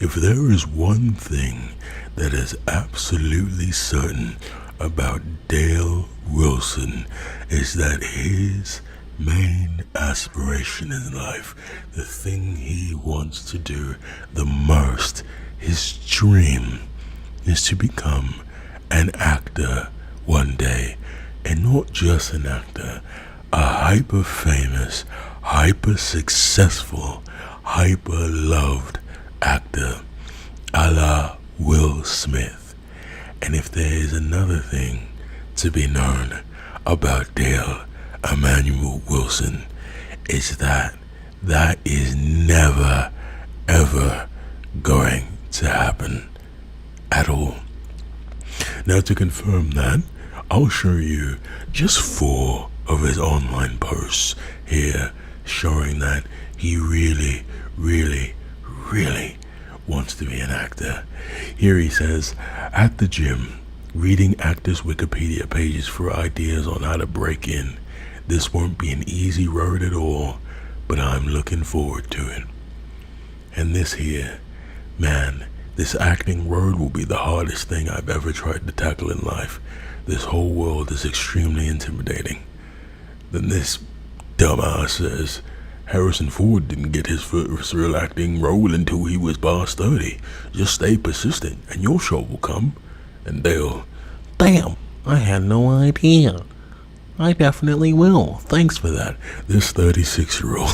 If there is one thing that is absolutely certain about Dale Wilson, is that his main aspiration in life, the thing he wants to do the most, his dream, is to become an actor one day. And not just an actor, a hyper famous, hyper successful, hyper loved actor, a la Will Smith. And if there is another thing to be known about Dale Emmanuel Wilson, is that is never ever going to happen at all. Now, to confirm that, I'll show you just 4 of his online posts here showing that he really wants to be an actor. Here he says, at the gym, reading actors' Wikipedia pages for ideas on how to break in. This won't be an easy road at all, but I'm looking forward to it. And this here, man, this acting road will be the hardest thing I've ever tried to tackle in life. This whole world is extremely intimidating. Then this dumbass says, Harrison Ford didn't get his first real acting role until he was past 30. Just stay persistent and your show will come. And Dale, damn, I had no idea. I definitely will. Thanks for that. This 36-year-old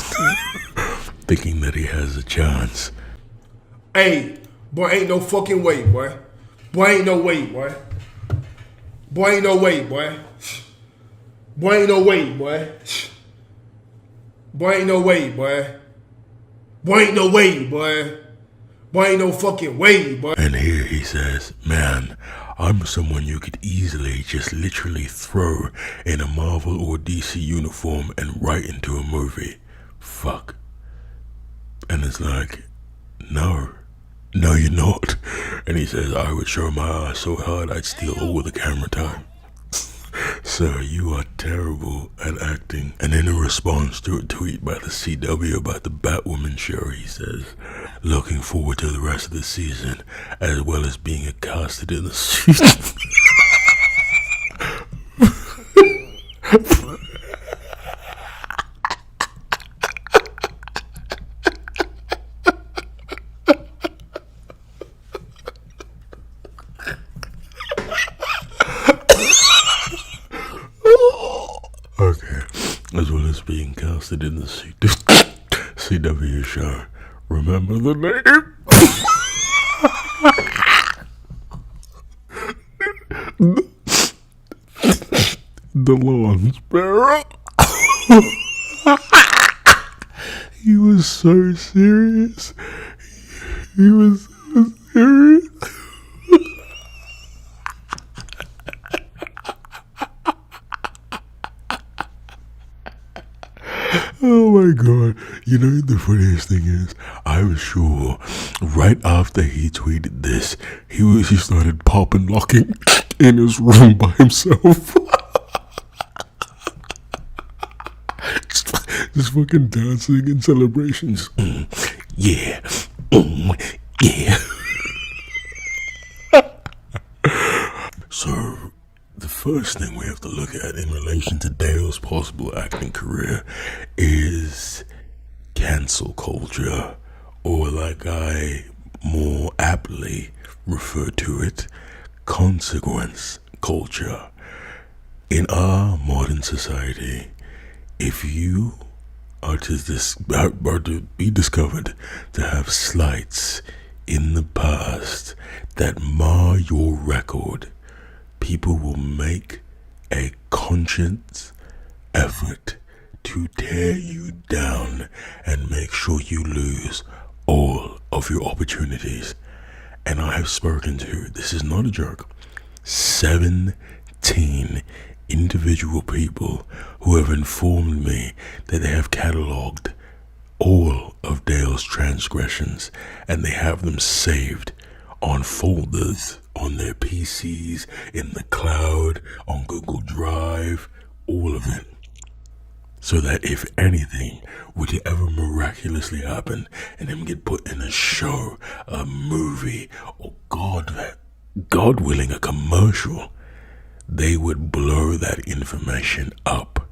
thinking that he has a chance. Hey, boy, ain't no fucking way, boy. Boy, ain't no way, boy. Boy, ain't no way, boy. Boy, ain't no way, boy. Boy, ain't no way, boy. Boy, ain't no way, boy. Boy, ain't no fucking way, boy. And here he says, man, I'm someone you could easily just literally throw in a Marvel or DC uniform and right into a movie. Fuck. And it's like, no, you're not. And he says, I would show my ass so hard I'd steal all the camera time. Sir, you are terrible at acting. And in a response to a tweet by the CW about the Batwoman show, he says, looking forward to the rest of the season, as well as being casted in the suit. Okay, as well as being casted in the CW show. Remember the name? The Lawn Sparrow. He was so serious. He was so serious. Oh my god. You know, the funniest thing is, I was sure right after he tweeted this, he started pop and locking in his room by himself. Just fucking dancing in celebrations. Yeah. Yeah. So, the first thing we have to look at in relation to Dale's possible acting career is cancel culture, or like I more aptly refer to it, consequence culture. In our modern society, if you are to be discovered to have slights in the past that mar your record, people will make a conscious effort to tear you down and make sure you lose all of your opportunities. And I have spoken to, this is not a joke, 17 individual people who have informed me that they have catalogued all of Dale's transgressions and they have them saved on folders on their PCs, in the cloud, on Google Drive, all of it. so that if anything were to ever miraculously happen and him get put in a show, a movie, or God willing, a commercial, they would blow that information up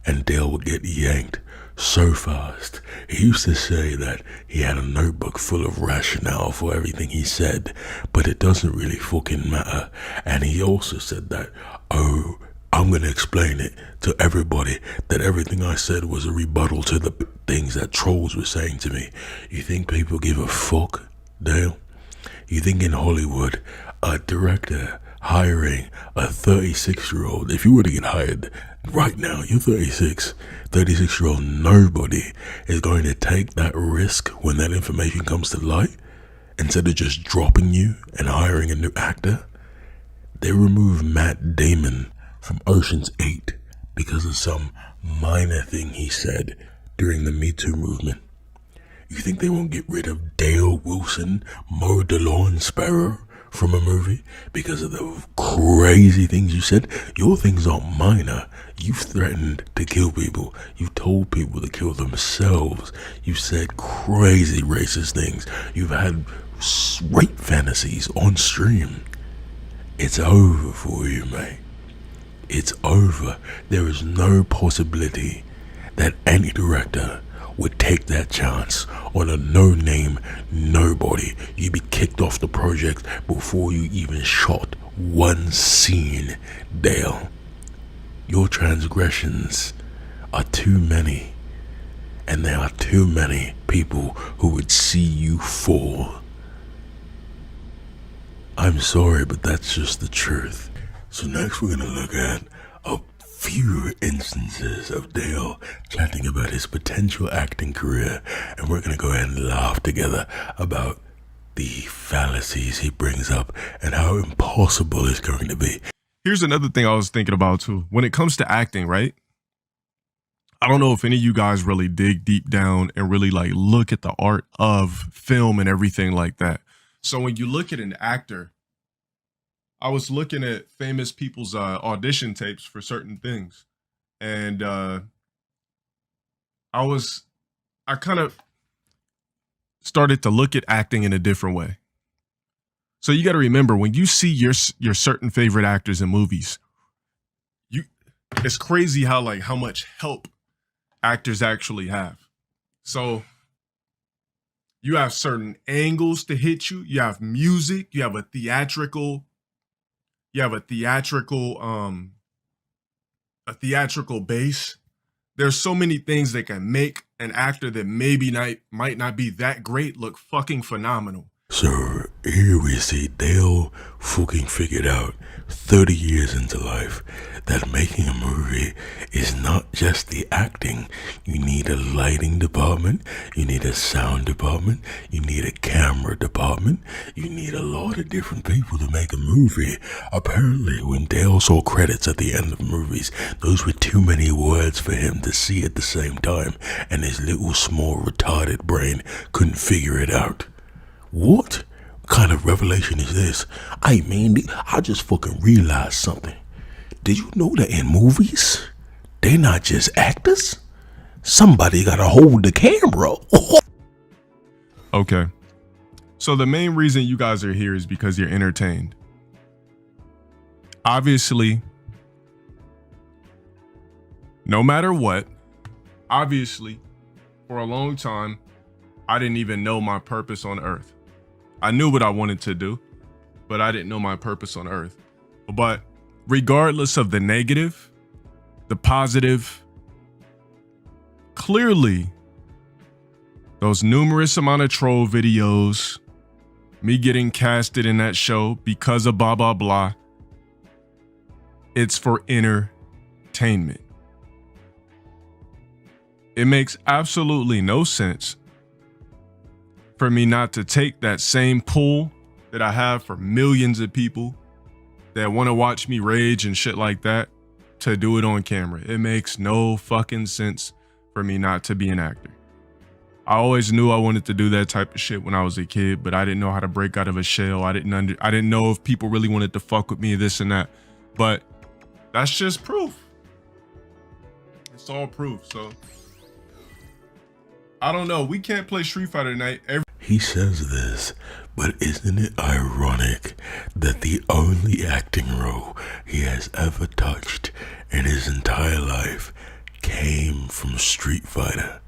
and Dale would get yanked so fast. He used to say that he had a notebook full of rationale for everything he said, but it doesn't really fucking matter. And he also said that, oh, I'm going to explain it to everybody that everything I said was a rebuttal to the things that trolls were saying to me. You think people give a fuck, Dale? You think in Hollywood, a director hiring a 36-year-old, if you were to get hired right now, you're 36-year-old, nobody is going to take that risk when that information comes to light instead of just dropping you and hiring a new actor? They removed Matt Damon from Ocean's 8 because of some minor thing he said during the Me Too movement. You think they won't get rid of Dale Wilson, Mo DeLawn Sparrow from a movie because of the crazy things you said? Your things aren't minor. You've threatened to kill people. You've told people to kill themselves. You've said crazy racist things. You've had rape fantasies on stream. It's over for you, mate. It's over. There is no possibility that any director would take that chance on a no-name nobody. You'd be kicked off the project before you even shot one scene, Dale. Your transgressions are too many, and there are too many people who would see you fall. I'm sorry, but that's just the truth. So next we're gonna look at a few instances of Dale chatting about his potential acting career, and we're gonna go ahead and laugh together about the fallacies he brings up and how impossible it's going to be. Here's another thing I was thinking about too. When it comes to acting, right? I don't know if any of you guys really dig deep down and really like look at the art of film and everything like that. So when you look at an actor, I was looking at famous people's audition tapes for certain things. And I kind of started to look at acting in a different way. So you got to remember, when you see your certain favorite actors in movies, it's crazy how much help actors actually have. So you have certain angles to hit you. You have music. You have a theatrical base. There's so many things that can make an actor that might not be that great look fucking phenomenal. So here we see Dale fucking figured out 30 years into life that making a movie is not just the acting. You need a lighting department, you need a sound department, you need a camera department, you need a lot of different people to make a movie. Apparently, when Dale saw credits at the end of movies, those were too many words for him to see at the same time, and his little small retarded brain couldn't figure it out. What kind of revelation is this? I mean, I just fucking realized something. Did you know that in movies, they're not just actors? Somebody gotta hold the camera. Okay. So the main reason you guys are here is because you're entertained. Obviously, no matter what, for a long time, I didn't even know my purpose on earth. I knew what I wanted to do, but I didn't know my purpose on earth. But regardless of the negative, the positive, clearly those numerous amount of troll videos, me getting casted in that show because of blah, blah, blah, it's for entertainment. It makes absolutely no sense for me not to take that same pull that I have for millions of people that want to watch me rage and shit like that to do it on camera. It makes no fucking sense for me not to be an actor. I always knew I wanted to do that type of shit when I was a kid, but I didn't know how to break out of a shell. I didn't know if people really wanted to fuck with me, this and that. But that's just proof. It's all proof. So I don't know. We can't play Street Fighter tonight. He says this, but isn't it ironic that the only acting role he has ever touched in his entire life came from Street Fighter?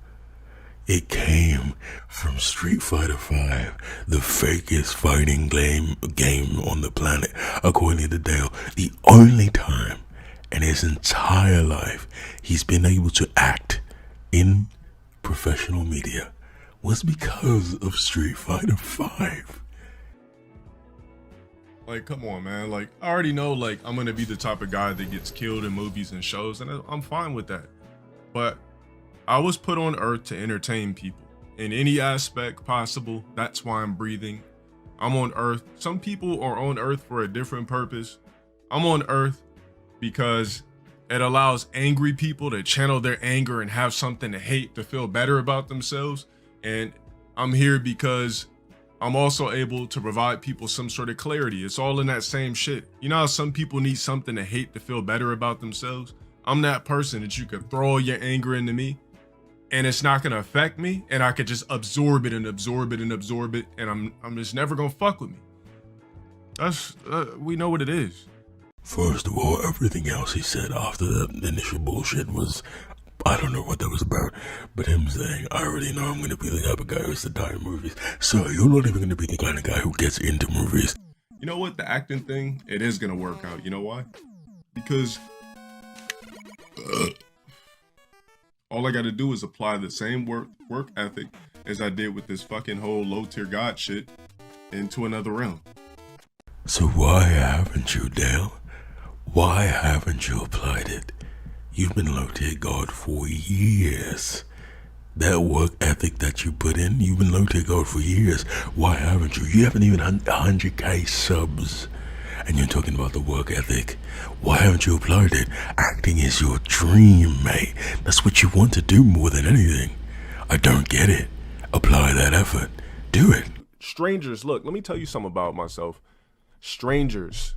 It came from Street Fighter V, the fakest fighting game on the planet, according to Dale. The only time in his entire life he's been able to act in professional media was because of Street Fighter V. Like, come on, man. Like, I already know, like, I'm gonna be the type of guy that gets killed in movies and shows, and I'm fine with that. But I was put on Earth to entertain people in any aspect possible. That's why I'm breathing. I'm on Earth. Some people are on Earth for a different purpose. I'm on Earth because it allows angry people to channel their anger and have something to hate to feel better about themselves. And I'm here because I'm also able to provide people some sort of clarity. It's all in that same shit. You know how some people need something to hate to feel better about themselves? I'm that person that you could throw all your anger into me and it's not gonna affect me, and I could just absorb it and absorb it and absorb it, and I'm just never gonna fuck with me. That's we know what it is. First of all, everything else he said after that initial bullshit was, I don't know what that was about, but him saying, I already know I'm going to be the type of guy who's to die in movies. So you're not even going to be the kind of guy who gets into movies. You know what? The acting thing, it is going to work out. You know why? Because all I got to do is apply the same work ethic as I did with this fucking whole LowTierGod shit into another realm. So why haven't you, Dale? Why haven't you applied it? You've been LowTierGod for years. That work ethic that you put in, you've been LowTierGod for years. Why haven't you? You haven't even 100k subs. And you're talking about the work ethic. Why haven't you applied it? Acting is your dream, mate. That's what you want to do more than anything. I don't get it. Apply that effort. Do it. Strangers, look, let me tell you something about myself. Strangers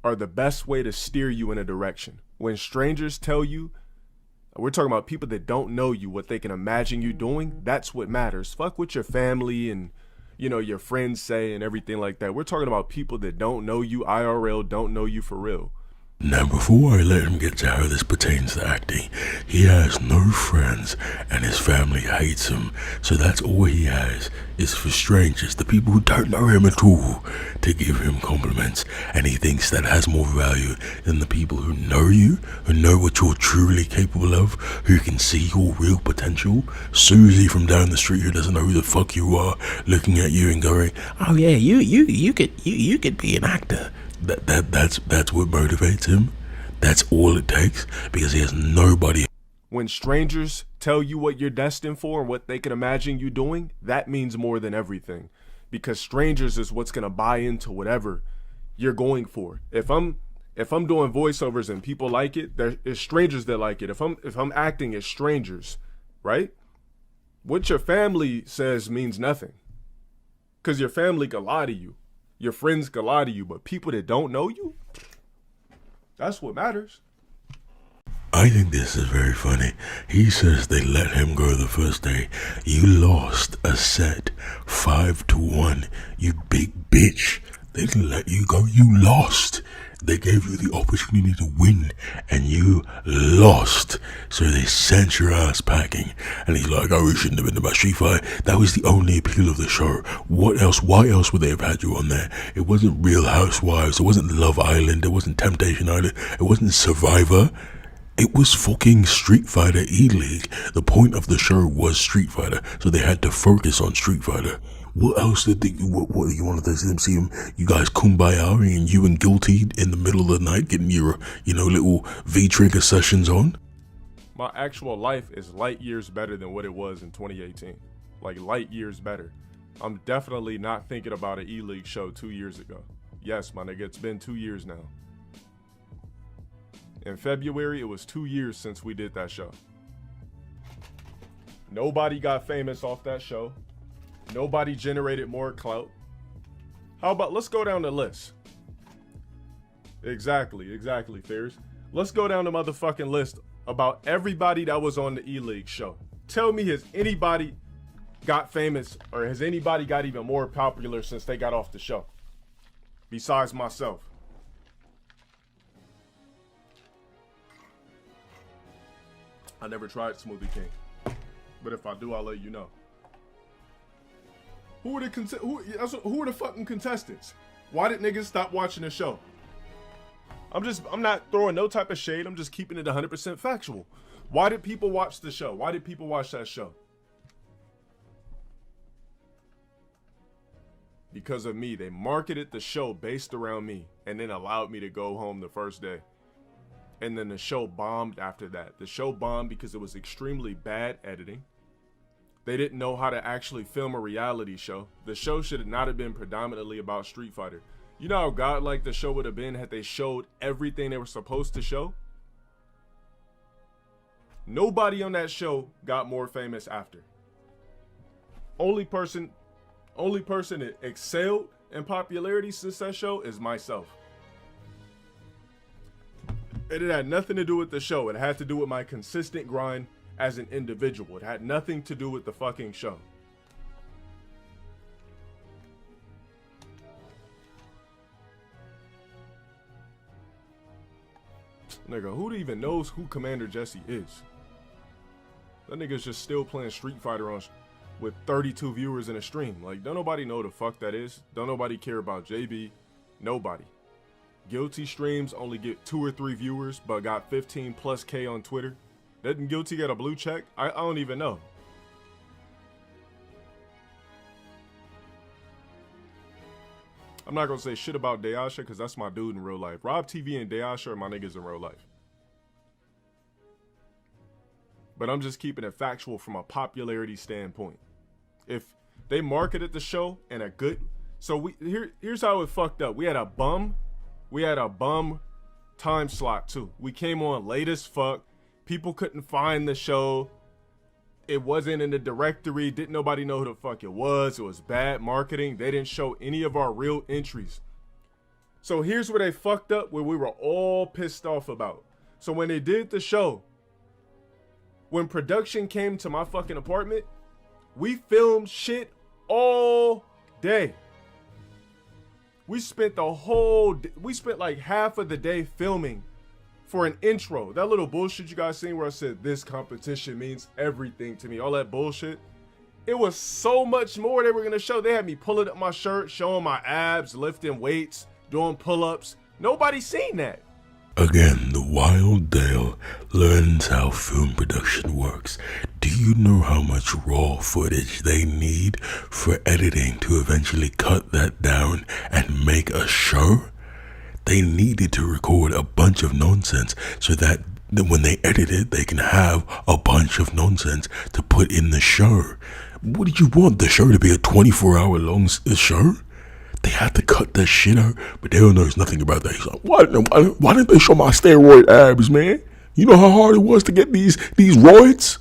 are the best way to steer you in a direction. When strangers tell you, we're talking about people that don't know you, what they can imagine you doing, that's what matters. Fuck what your family and, you know, your friends say and everything like that. We're talking about people that don't know you IRL, don't know you for real. Now, before I let him get to how this pertains to acting, he has no friends and his family hates him. So that's all he has is for strangers, the people who don't know him at all, to give him compliments. And he thinks that has more value than the people who know you, who know what you're truly capable of, who can see your real potential. Susie from down the street who doesn't know who the fuck you are, looking at you and going, oh yeah, you could be an actor. That's what motivates him. That's all it takes, because he has nobody. When strangers tell you what you're destined for and what they can imagine you doing, that means more than everything, because strangers is what's gonna buy into whatever you're going for. If I'm doing voiceovers and people like it, there's strangers that like it. If I'm acting as strangers, right? What your family says means nothing, because your family can lie to you. Your friends can lie to you, but people that don't know you, that's what matters. I think this is very funny. He says they let him go the first day. You lost a set 5-1, you big bitch. They didn't let you go, you lost. They gave you the opportunity to win, and you lost. So they sent your ass packing. And he's like, oh, we shouldn't have been about Street Fighter. That was the only appeal of the show. What else? Why else would they have had you on there? It wasn't Real Housewives. It wasn't Love Island. It wasn't Temptation Island. It wasn't Survivor. It was fucking Street Fighter E-League. The point of the show was Street Fighter. So they had to focus on Street Fighter. What else did what you wanted to see him? You guys kumbayaing and you and Guilty in the middle of the night getting your, little V-trigger sessions on? My actual life is light years better than what it was in 2018. Like light years better. I'm definitely not thinking about an E-League show 2 years ago. Yes, my nigga, it's been 2 years now. In February, it was 2 years since we did that show. Nobody got famous off that show. Nobody generated more clout. How about, let's go down the list. Exactly, Fairs. Let's go down the motherfucking list about everybody that was on the E-League show. Tell me, has anybody got famous or has anybody got even more popular since they got off the show? Besides myself. I never tried Smoothie King. But if I do, I'll let you know. Who are the fucking contestants? Why did niggas stop watching the show? I'm not throwing no type of shade. I'm just keeping it 100% factual. Why did people watch the show? Why did people watch that show? Because of me. They marketed the show based around me and then allowed me to go home the first day. And then the show bombed after that. The show bombed because it was extremely bad editing. They didn't know how to actually film a reality show. The show should not have been predominantly about Street Fighter. You know how godlike the show would have been had they showed everything they were supposed to show? Nobody on that show got more famous after. Only person that excelled in popularity since that show is myself. And it had nothing to do with the show. It had to do with my consistent grind as an individual. It had nothing to do with the fucking show. Nigga, who even knows who Commander Jesse is? That nigga's just still playing Street Fighter with 32 viewers in a stream. Like, don't nobody know the fuck that is. Don't nobody care about JB. Nobody. Guilty streams only get 2 or 3 viewers, but got 15 plus K on Twitter. Doesn't Guilty get a blue check? I don't even know. I'm not gonna say shit about Dayasha because that's my dude in real life. Rob TV and Dayasha are my niggas in real life. But I'm just keeping it factual from a popularity standpoint. If they marketed the show in a good, so here's how it fucked up. We had a bum time slot too. We came on late as fuck. People couldn't find the show. It wasn't in the directory. Didn't nobody know who the fuck it was. It was bad marketing. They didn't show any of our real entries. So here's where they fucked up, where we were all pissed off about. So when they did the show, when production came to my fucking apartment, we filmed shit all day. We spent like half of the day filming for an intro. That little bullshit you guys seen where I said, this competition means everything to me. All that bullshit. It was so much more they were going to show. They had me pulling up my shirt, showing my abs, lifting weights, doing pull-ups. Nobody seen that. Again, the Wild Dale learns how film production works. Do you know how much raw footage they need for editing to eventually cut that down and make a show? They needed to record a bunch of nonsense so that when they edit it, they can have a bunch of nonsense to put in the show. What did you want? The show to be a 24-hour long show? They had to cut that shit out, but Dale knows nothing about that. He's like, why didn't they show my steroid abs, man? You know how hard it was to get these roids?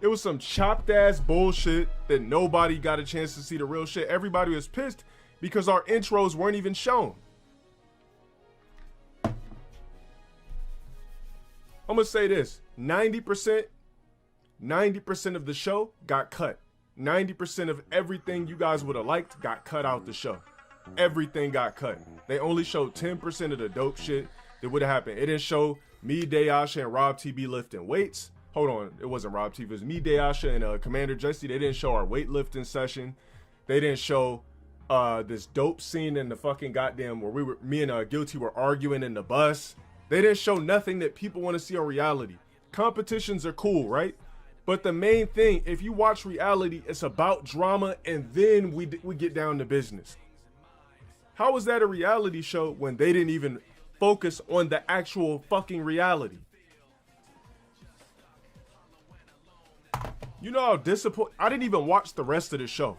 It was some chopped ass bullshit that nobody got a chance to see the real shit. Everybody was pissed because our intros weren't even shown. I'm gonna say this, 90% of the show got cut. 90% of everything you guys would have liked got cut out the show. Everything got cut. They only showed 10% of the dope shit that would have happened. It didn't show me, Dayasha, and Rob TB lifting weights. Hold on, it wasn't Rob TB, it was me, Dayasha, and Commander Jesse. They didn't show our weightlifting session. They didn't show this dope scene in the fucking goddamn where me and Guilty were arguing in the bus. They didn't show nothing that people want to see on reality. Competitions are cool, right? But the main thing, if you watch reality, it's about drama and then we get down to business. How is that a reality show when they didn't even focus on the actual fucking reality? You know how disappointed, I didn't even watch the rest of the show.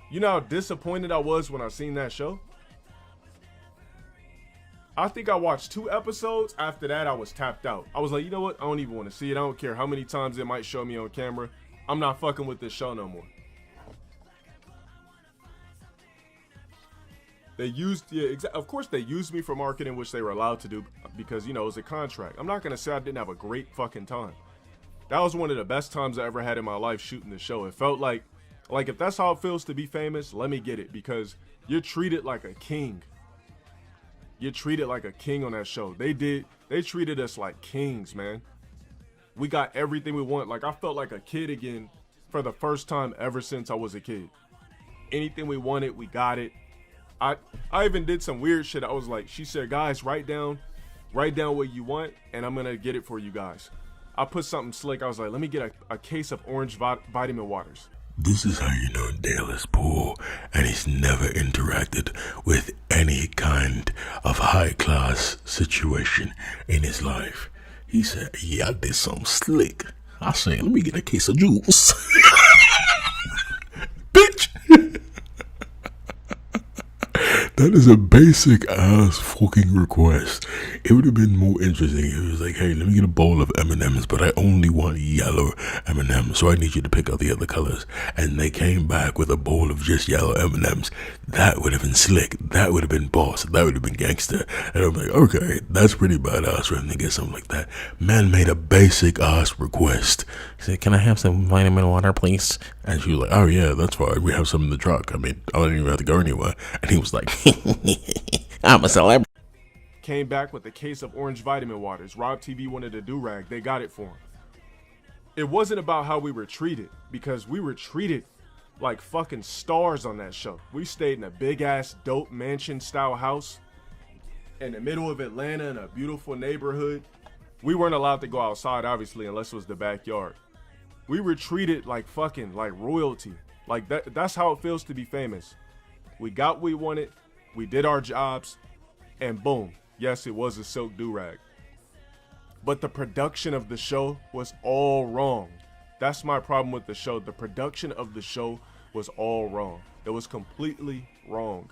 You know how disappointed I was when I seen that show? I think I watched 2 episodes. After that, I was tapped out. I was like, you know what? I don't even want to see it. I don't care how many times it might show me on camera. I'm not fucking with this show no more. They used, yeah, of course they used me for marketing, which they were allowed to do because, you know, it was a contract. I'm not going to say I didn't have a great fucking time. That was one of the best times I ever had in my life shooting the show. It felt like if that's how it feels to be famous, let me get it, because you're treated like a king. You're treated like a king on that show. They treated us like kings, man. We got everything we want. Like, I felt like a kid again for the first time ever since I was a kid. Anything we wanted, we got it. I even did some weird shit. I was like, she said, guys, write down what you want, and I'm gonna get it for you guys. I put something slick. I was like, let me get a case of orange vitamin waters. This is how you know Dale is poor and he's never interacted with any kind of high-class situation in his life. He said, yeah, I did something slick. I said, let me get a case of juice. Bitch! That is a basic ass fucking request. It would have been more interesting if it was like, hey, let me get a bowl of M&Ms, but I only want yellow M&Ms, so I need you to pick out the other colors. And they came back with a bowl of just yellow M&Ms. That would have been slick. That would have been boss. That would have been gangster. And I'm like, okay, that's pretty badass for him to get something like that. Man made a basic ass request. He said, can I have some vitamin water, please? And she was like, oh yeah, that's fine. We have some in the truck. I mean, I don't even have to go anywhere. And he was like, I'm a celebrity. Came back with a case of orange vitamin waters. Rob TV wanted a do-rag. They got it for him. It wasn't about how we were treated, because we were treated like fucking stars on that show. We stayed in a big-ass, dope mansion-style house in the middle of Atlanta in a beautiful neighborhood. We weren't allowed to go outside, obviously, unless it was the backyard. We were treated like fucking, like royalty. Like, that's how it feels to be famous. We got what we wanted, we did our jobs, and boom. Yes, it was a silk do-rag. But the production of the show was all wrong. That's my problem with the show. The production of the show was all wrong. It was completely wrong.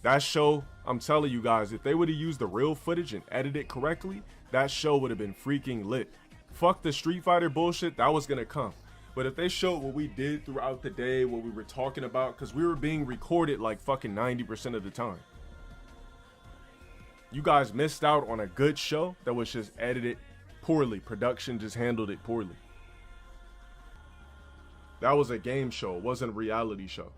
That show, I'm telling you guys, if they would have used the real footage and edited it correctly, that show would have been freaking lit. Fuck the Street Fighter bullshit, that was gonna come. But if they showed what we did throughout the day, what we were talking about, because we were being recorded like fucking 90% of the time. You guys missed out on a good show that was just edited poorly. Production just handled it poorly. That was a game show. It wasn't a reality show.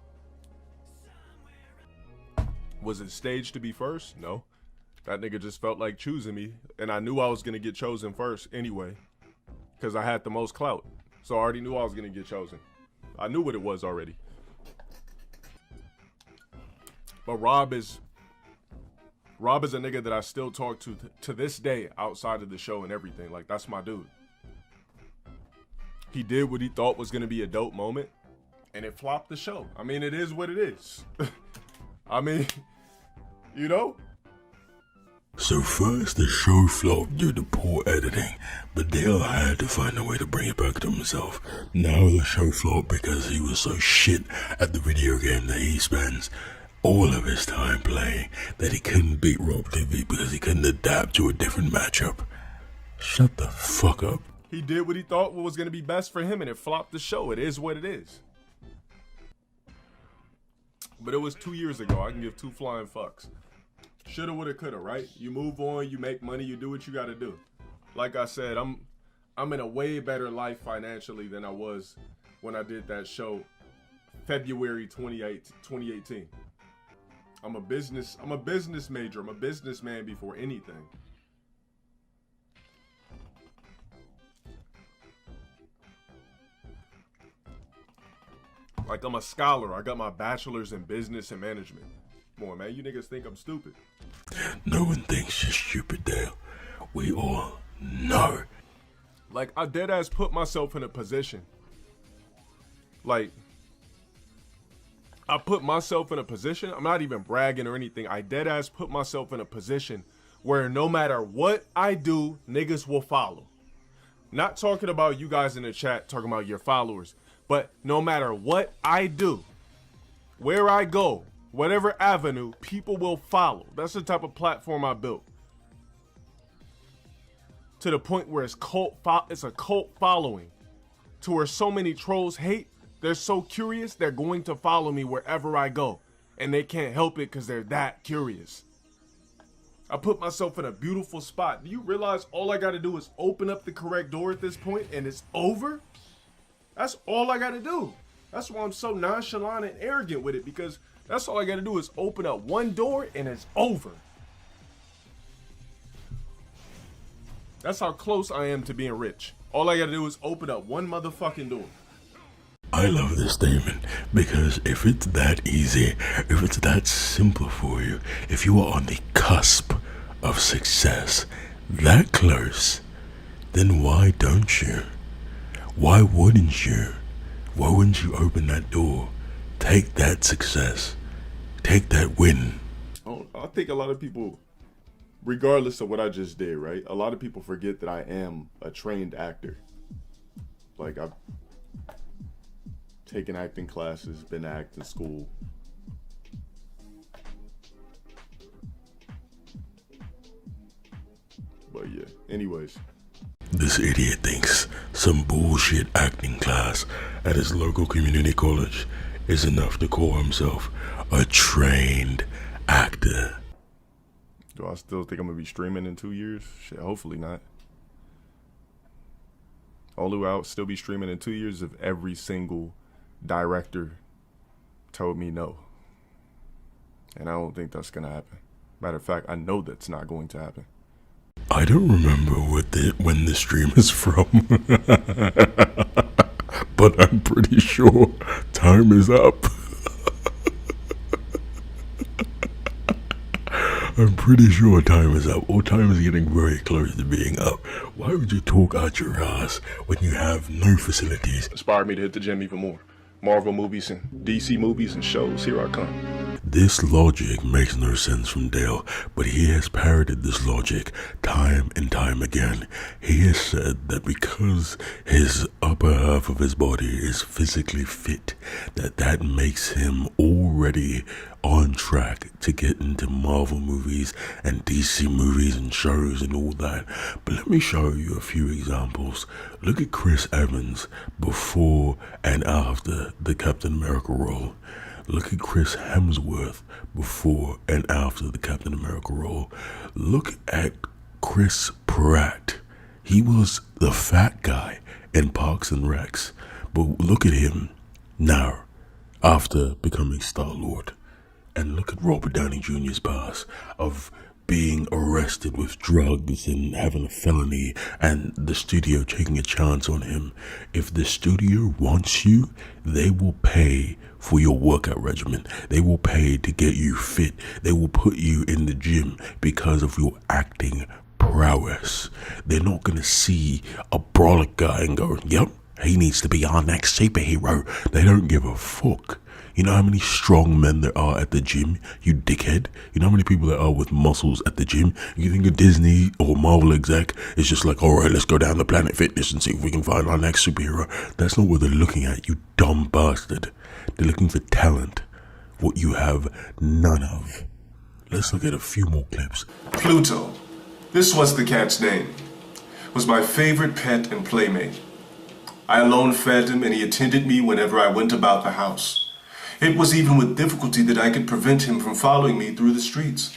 Was it staged to be first? No. That nigga just felt like choosing me. And I knew I was going to get chosen first anyway. Because I had the most clout. So I already knew I was going to get chosen. I knew what it was already. But Rob is a nigga that I still talk to this day outside of the show and everything. Like, that's my dude. He did what he thought was going to be a dope moment, and it flopped the show. I mean, it is what it is. I mean, you know? So first the show flopped due to poor editing, but Dale had to find a way to bring it back to himself. Now the show flopped because he was so shit at the video game that he spends all of his time playing that he couldn't beat Rob TV because he couldn't adapt to a different matchup. Shut the fuck up. He did what he thought was going to be best for him, and it flopped the show. It is what it is. But it was 2 years ago. I can give two flying fucks. Shoulda, woulda, coulda, right? You move on, you make money, you do what you got to do. Like I said, I'm in a way better life financially than I was when I did that show February 2018. I'm a business major. I'm a businessman before anything. Like, I'm a scholar. I got my bachelor's in business and management. Come on, man. You niggas think I'm stupid. No one thinks you're stupid, Dale. We all know. Like, I dead ass put myself in a position. Like, I put myself in a position. I'm not even bragging or anything. I dead ass put myself in a position where no matter what I do, niggas will follow. Not talking about you guys in the chat, talking about your followers. But no matter what I do, where I go, whatever avenue, people will follow. That's the type of platform I built. To the point where it's a cult following. To where so many trolls hate, they're so curious, they're going to follow me wherever I go. and they can't help it because they're that curious. I put myself in a beautiful spot. Do you realize all I got to do is open up the correct door at this point and it's over? That's all I got to do. That's why I'm so nonchalant and arrogant with it, because that's all I got to do is open up one door and it's over. That's how close I am to being rich. All I got to do is open up one motherfucking door. I love this statement because if it's that easy, if it's that simple for you, if you are on the cusp of success, that close, then why don't you? Why wouldn't you? Why wouldn't you open that door? Take that success. Take that win. I think a lot of people, regardless of what I just did, right? A lot of people forget that I am a trained actor. Like, I've taken acting classes, been to acting school. But yeah, anyways. This idiot thinks some bullshit acting class at his local community college is enough to call himself a trained actor. Do I still think I'm gonna be streaming in 2 years? Shit, hopefully not. Although I'll still be streaming in 2 years if every single director told me no. And I don't think that's gonna happen. Matter of fact, I know that's not going to happen. I don't remember when the stream is from, but I'm pretty sure time is up. I'm pretty sure time is up, or time is getting very close to being up. Why would you talk out your ass when you have no facilities? Inspired me to hit the gym even more. Marvel movies and DC movies and shows, here I come. This logic makes no sense from Dale, but he has parroted this logic time and time again. He has said that because his upper half of his body is physically fit, that makes him already on track to get into Marvel movies and DC movies and shows and all that. But let me show you a few examples. Look at Chris Evans before and after the Captain America role. Look at Chris Hemsworth before and after the Captain America role. Look at Chris Pratt. He was the fat guy in Parks and Recs. But look at him now, after becoming Star-Lord. And look at Robert Downey Jr.'s past of being arrested with drugs and having a felony and the studio taking a chance on him. If the studio wants you, they will pay for your workout regimen. They will pay to get you fit. They will put you in the gym because of your acting prowess. They're not going to see a brolic guy and go, yep, he needs to be our next superhero. They don't give a fuck. You know how many strong men there are at the gym, you dickhead? You know how many people there are with muscles at the gym? You think a Disney or Marvel exec is just like, all right, let's go down to Planet Fitness and see if we can find our next superhero. That's not what they're looking at, you dumb bastard. They're looking for talent, what you have none of. Let's look at a few more clips. Pluto, this was the cat's name, was my favorite pet and playmate. I alone fed him and he attended me whenever I went about the house. It was even with difficulty that I could prevent him from following me through the streets.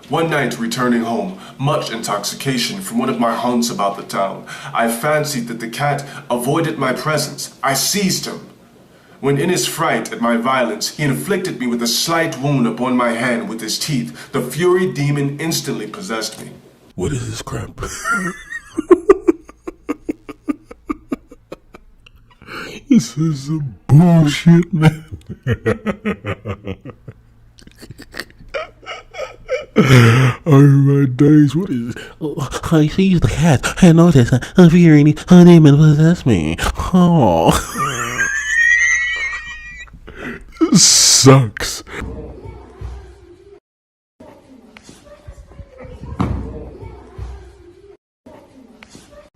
One night, returning home, much intoxication from one of my haunts about the town, I fancied that the cat avoided my presence. I seized him. When in his fright at my violence, he inflicted me with a slight wound upon my hand with his teeth, the fury demon instantly possessed me. What is this crap? This is some bullshit, man. Oh my days, what is this? Oh, I seized the cat. I noticed a fury demon possessed me. Oh. This sucks.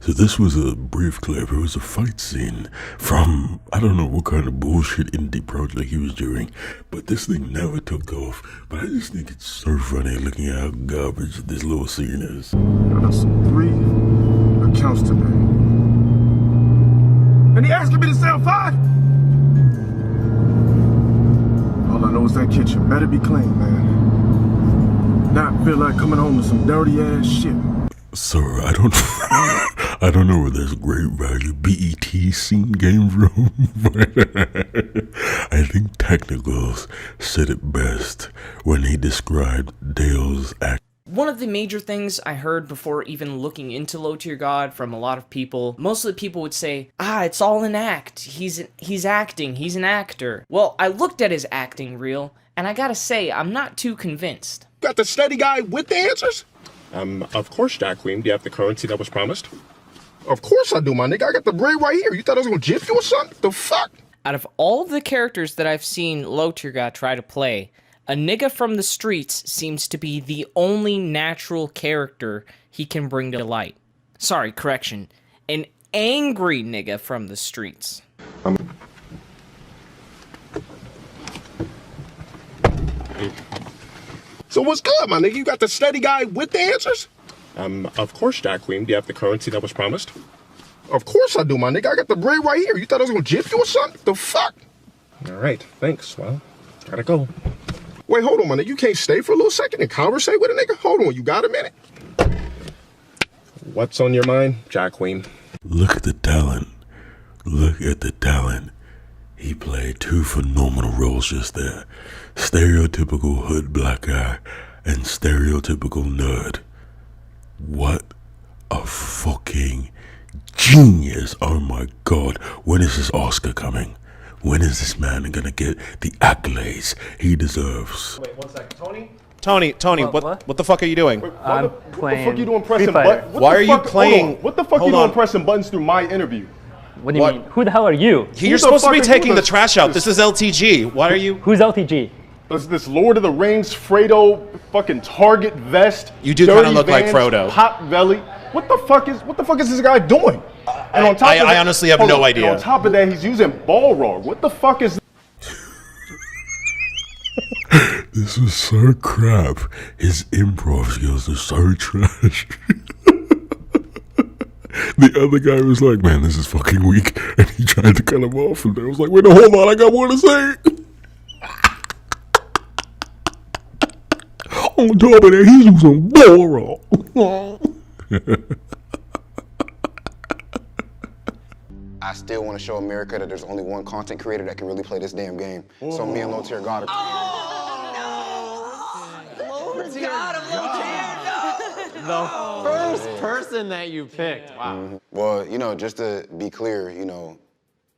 So this was a brief clip. It was a fight scene from, I don't know what kind of bullshit indie project he was doing, but this thing never took off. But I just think it's so funny looking at how garbage this little scene is. I got some 3 accounts today. And he asking me to sell 5? I knows that kitchen better be clean, man. Not feel like coming home to some dirty ass shit. Sir, I don't I don't know where this great value BET scene came from, but I think Technicals said it best when he described Dale's act. One of the major things I heard before even looking into LowTierGod from a lot of people, most of the people would say, it's all an act. He's acting. He's an actor. Well, I looked at his acting reel, and I gotta say, I'm not too convinced. Got the steady guy with the answers? Of course, Jack Queen. Do you have the currency that was promised? Of course I do, my nigga. I got the bread right here. You thought I was gonna jip you or something? The fuck? Out of all of the characters that I've seen LowTierGod try to play, a nigga from the streets seems to be the only natural character he can bring to light. Sorry, correction. An angry nigga from the streets. So what's good, my nigga? You got the steady guy with the answers? Of course, Jack Queen. Do you have the currency that was promised? Of course I do, my nigga. I got the bread right here. You thought I was gonna jip you or something? The fuck? All right, thanks. Well, gotta go. Wait, hold on, my nigga. You can't stay for a little second and conversate with a nigga? Hold on, you got a minute? What's on your mind, Jack Queen? Look at the talent. Look at the talent. He played two phenomenal roles just there. Stereotypical hood black guy and stereotypical nerd. What a fucking genius. Oh my god. When is this Oscar coming? When is this man gonna get the accolades he deserves? Wait, 1 second. Tony? Tony, what the fuck are you doing? I'm What playing the fuck you doing pressing Free Fighter. buttons? Why are you playing? What the fuck you doing pressing buttons through my interview? What do you What? mean? Who the hell are you? You're the supposed to fuck be are you taking the this- trash out. This is LTG. Why are you? Who's LTG? This Lord of the Rings, Fredo, fucking Target vest. You do dirty kinda look like Vans, Frodo. Pot belly. What the fuck is this guy doing? And on top of I that, honestly have hold no on, idea. And on top of that, he's using Balrog. What the fuck is? This is so crap. His improv skills are so trash. The other guy was like, man, this is fucking weak. And he tried to cut him off. And I was like, wait, no, hold on, I got more to say. On top of that, he's using Balrog. I still want to show America that there's only one content creator that can really play this damn game. So me and LowTierGod The first person that you picked. Wow. Well, you know, just to be clear, you know,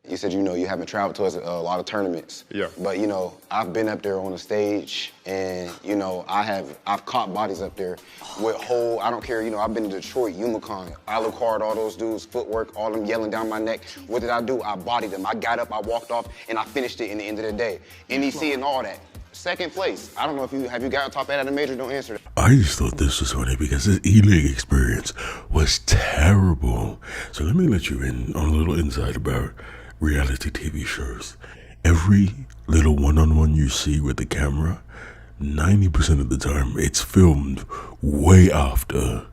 you said, you know, you haven't traveled to a lot of tournaments. Yeah. But, you know, I've been up there on the stage and, you know, I've caught bodies up there with I don't care, you know, I've been to Detroit, Umacon, Alucard, all those dudes, footwork, all them yelling down my neck. What did I do? I bodied them. I got up, I walked off, and I finished it in the end of the day. NEC and all that. Second place. I don't know if have you got top 8 at a major? Don't answer that. I just thought this was funny because his E-League experience was terrible. So let me let you in on a little insight about reality TV shows. Every little one-on-one you see with the camera, 90% of the time it's filmed way after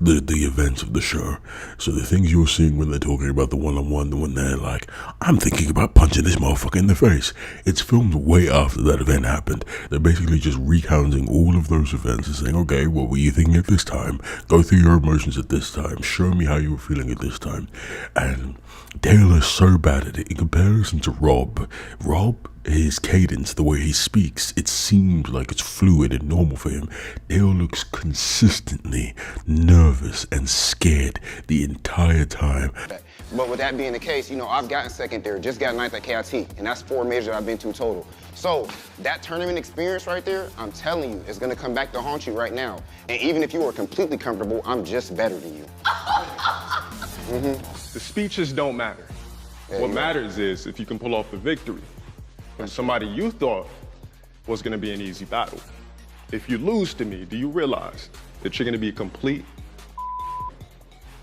the events of the show. So the things you're seeing when they're talking about the one-on-one, when they're like, I'm thinking about punching this motherfucker in the face, it's filmed way after that event happened. They're basically just recounting all of those events and saying, okay, what were you thinking at this time? Go through your emotions at this time. Show me how you were feeling at this time. And Dale is so bad at it in comparison to Rob. Rob, his cadence, the way he speaks, it seems like it's fluid and normal for him. Dale looks consistently nervous and scared the entire time. But with that being the case, you know, I've gotten second there, just got ninth at KIT, and that's 4 majors that I've been to total. So that tournament experience right there, I'm telling you, is gonna come back to haunt you right now. And even if you were completely comfortable, I'm just better than you. The speeches don't matter. Yeah, What you're matters is if you can pull off the victory from somebody you thought was gonna be an easy battle. If you lose to me, do you realize that you're gonna be a complete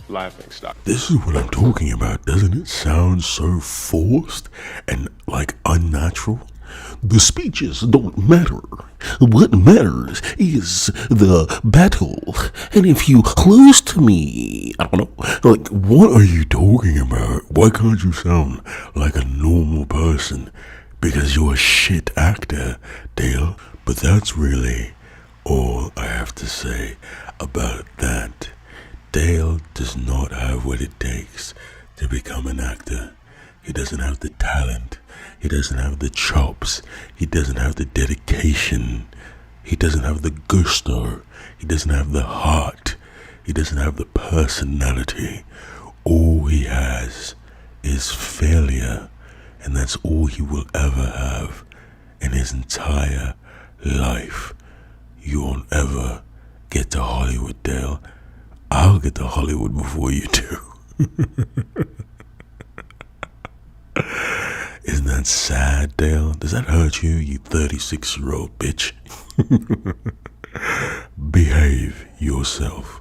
laughing stock? This is what I'm talking about. Doesn't it sound so forced and like unnatural? The speeches don't matter. What matters is the battle. And if you lose to me, I don't know, like, what are you talking about? Why can't you sound like a normal person? Because you're shit actor, Dale. But that's really all I have to say about that. Dale does not have what it takes to become an actor. He doesn't have the talent. He doesn't have the chops. He doesn't have the dedication. He doesn't have the gusto. He doesn't have the heart. He doesn't have the personality. All he has is failure, and that's all he will ever have in his entire life. You won't ever get to Hollywood, Dale. I'll get to Hollywood before you do. Isn't that sad, Dale? Does that hurt you, you 36-year-old bitch? Behave yourself.